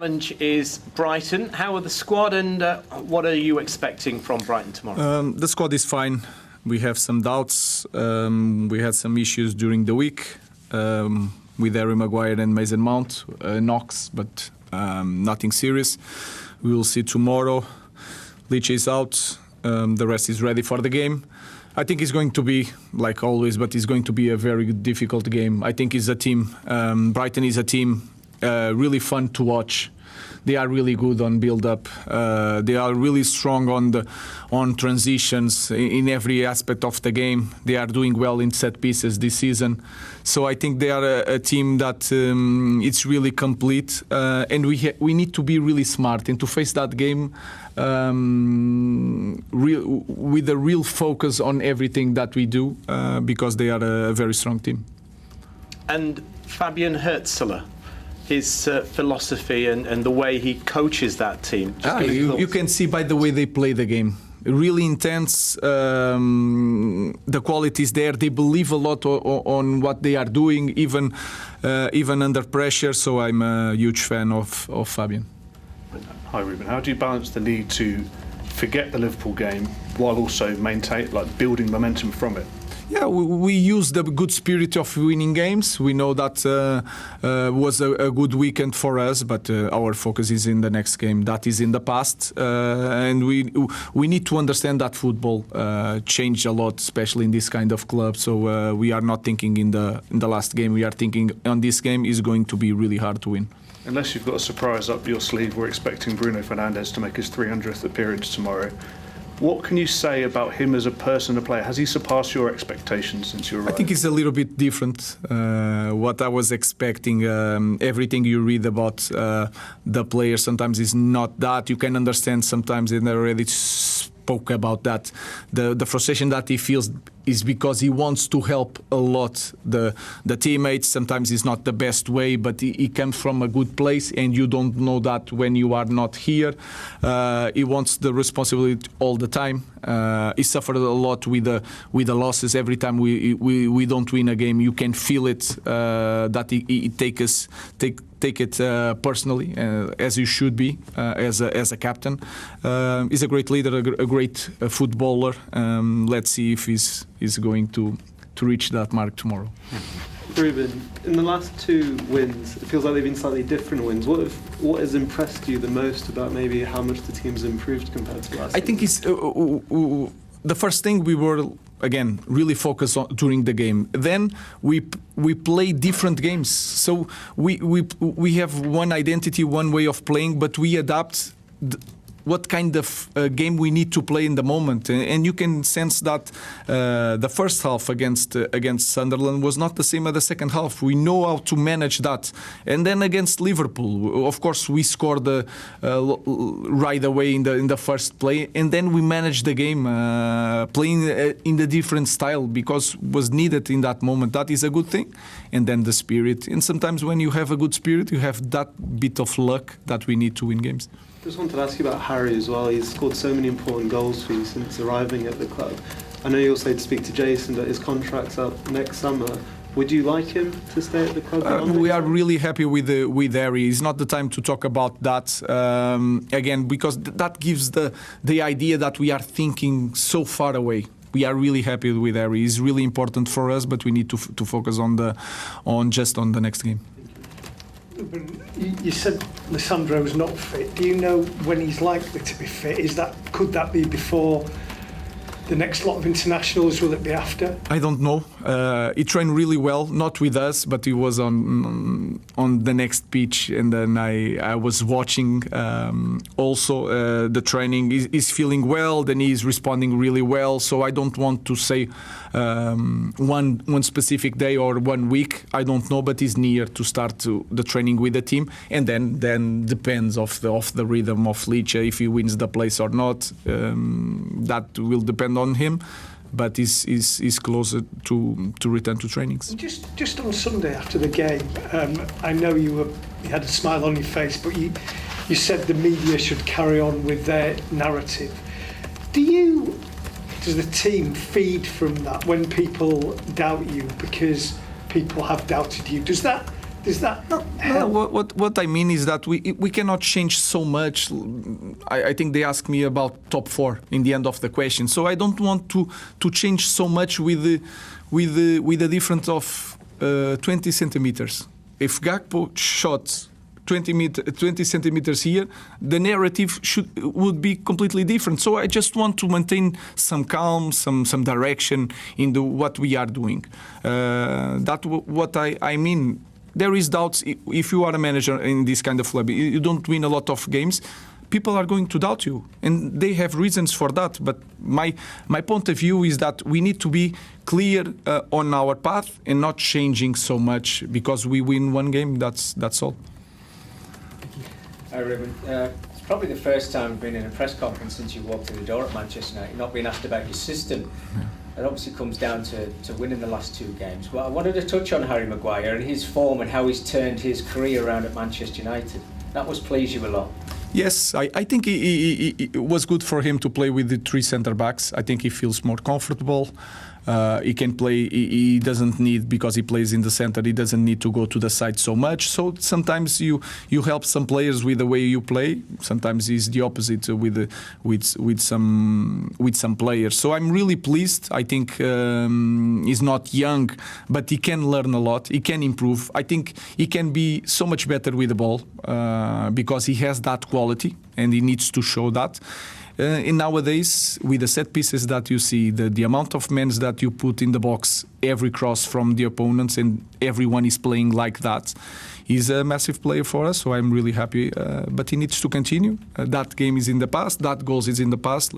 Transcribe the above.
Challenge is Brighton. How are the squad and what are you expecting from Brighton tomorrow? The squad is fine. We have some doubts. We had some issues during the week with Harry Maguire and Mason Mount, knocks, but nothing serious. We will see tomorrow. Leach is out. The rest is ready for the game. I think it's going to be, like always, but it's going to be a very difficult game. I think it's a team. Brighton is a team really fun to watch. They are really good on build-up. They are really strong on transitions in every aspect of the game. They are doing well in set pieces this season. So I think they are a team that it's really complete. And we need to be really smart and to face that game with a real focus on everything that we do because they are a very strong team. And Fabian Hürzeler, his philosophy and the way he coaches that team. You can see by the way they play the game. Really intense. The quality is there. They believe a lot on what they are doing, even under pressure. So I'm a huge fan of Fabian. Hi Ruben, how do you balance the need to forget the Liverpool game while also building momentum from it? Yeah, we use the good spirit of winning games. We know that was a good weekend for us, but our focus is in the next game. That is in the past, and we need to understand that football changed a lot, especially in this kind of club. So we are not thinking in the last game. We are thinking on this game is going to be really hard to win. Unless you've got a surprise up your sleeve, we're expecting Bruno Fernandes to make his 300th appearance tomorrow. What can you say about him as a person, a player? Has he surpassed your expectations since you arrived? I think it's a little bit different. What I was expecting, everything you read about the player sometimes is not that. You can understand sometimes, and I already spoke about that. The frustration that he feels is because he wants to help a lot the teammates. Sometimes it's not the best way, but he comes from a good place, and you don't know that when you are not here. He wants the responsibility all the time. He suffered a lot with the losses. Every time we don't win a game, you can feel it that he take it personally, as you should be as a captain. He's a great leader, a great footballer. Let's see if he's going to reach that mark tomorrow. Ruben, in the last two wins, it feels like they've been slightly different wins. What has impressed you the most about maybe how much the team's improved compared to last season? I think it's the first thing we were, again, really focused on during the game. Then we play different games. So we have one identity, one way of playing, but we adapt what kind of game we need to play in the moment, and you can sense that the first half against Sunderland was not the same as the second half. We know how to manage that, and then against Liverpool, of course, we scored right away in the first play, and then we managed the game playing in the different style because was needed in that moment. That is a good thing, and then the spirit. And sometimes when you have a good spirit, you have that bit of luck that we need to win games. Just wanted to ask you about Harry as well. He's scored so many important goals for you since arriving at the club. I know you also had to speak to Jason, but his contract's up next summer. Would you like him to stay at the club? We are really happy with Harry. It's not the time to talk about that again, because that gives the idea that we are thinking so far away. We are really happy with Harry. He's really important for us, but we need to focus on the next game. You said Lisandro's not fit. Do you know when he's likely to be fit? Could that be before the next lot of internationals? Will it be after? I don't know. He trained really well, not with us, but he was on the next pitch, and then I was watching also the training. He's feeling well, then he's responding really well. So I don't want to say one specific day or 1 week. I don't know, but he's near to start the training with the team, and then depends of the rhythm of Leach if he wins the place or not. That will depend on him. But he's closer to return to trainings. Just on Sunday after the game, I know you had a smile on your face, but you said the media should carry on with their narrative. Does the team feed from that when people doubt you because people have doubted you? Does that Does that No, help? what I mean is that we cannot change so much. I think they asked me about top 4 in the end of the question, so I don't want to change so much with the difference of 20 centimeters. If Gakpo shot 20 centimeters here, the narrative would be completely different. So I just want to maintain some calm, some direction in what we are doing. That's what I mean. There is doubts if you are a manager in this kind of club. You don't win a lot of games. People are going to doubt you, and they have reasons for that. But my point of view is that we need to be clear on our path and not changing so much because we win one game. That's all. Hi, Ruben. It's probably the first time you've been in a press conference since you walked through the door at Manchester United, not being asked about your system. It obviously comes down to winning the last 2 games. Well, I wanted to touch on Harry Maguire and his form and how he's turned his career around at Manchester United. That must please you a lot. Yes, I think it was good for him to play with the 3 centre-backs. I think he feels more comfortable. He can play, he doesn't need, because he plays in the centre, he doesn't need to go to the side so much. So sometimes you help some players with the way you play. Sometimes it's the opposite with some players. So I'm really pleased. I think he's not young, but he can learn a lot. He can improve. I think he can be so much better with the ball because he has that quality and he needs to show that. And nowadays, with the set pieces that you see, the amount of men that you put in the box, every cross from the opponents, and everyone is playing like that, he's a massive player for us. So I'm really happy. But he needs to continue. That game is in the past. That goal is in the past.